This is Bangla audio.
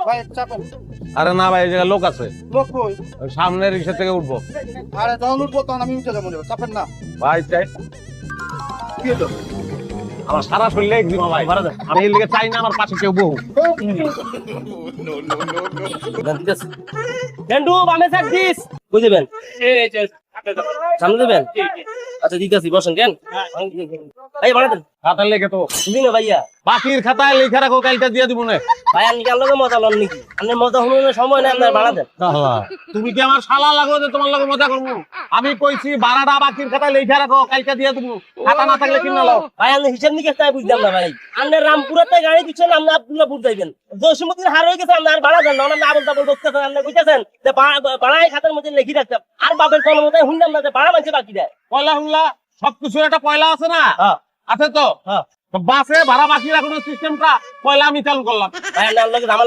ভাই চাপেন। আরে না ভাই, এই জায়গায় লোক আছে, লোক কই? ওই সামনের রিক্সা থেকে উঠবো। আরে যখন উঠবো তখন আমি উঠে যাবো, চাপেন না। ভাই চাই, কি হলো? আমার সারা শরীরে একদিমা ভাই, আমি এর লিগে চাই না আমার পাশে কেউ বহু। ডেন্ডু বামে সাইড দিস বুঝবেন সামনে দেবেন। আচ্ছা দিতেছি, বসেন কেন ভাই বানাতেন খাতার লেগে তো বুঝলি না ভাইয়া। বাকির খাতায় লেখা রাখো, কালটা দিয়ে দিব না। ভাই আমি কেন লোকে মজা লন নাকি? আপনার মজা হলো সময় না, আপনার বাড়া দেন। তুমি কি আমার শালা লাগো যে তোমার লগে মজা করবো? আমি কইছি ভাড়াটা বাকির খাতায় লেখা রাখো, কালটা দিয়ে দিব। খাতা না থাকলে কিনা লাও। ভাই আপনি হিসাব নিকেশ তাই বুঝলাম না ভাই। আপনি রামপুরাতে গাড়ি দিচ্ছেন, আপনি আব্দুল্লাহপুর যাইবেন। জসীমুদ্দিন হার হয়ে গেছে, আপনি আর ভাড়া দেন না। আপনি আবল তাবল বকতেছেন, আপনি কইতেছেন যে ভাড়ায় খাতার মধ্যে লিখি রাখতাম। আর বাপের কলমতে শুনলাম না যে ভাড়া মানছে বাকি দেয়। পয়লা হুল্লা সবকিছু একটা পয়লা আছে না? হ্যাঁ আছে তো। হ্যাঁ তো বাসে ভাড়া বাকি রাখানোর সিস্টেমটা পয়লা আমি চালু করলাম। ভাই আপনার লোকে ঝামেলা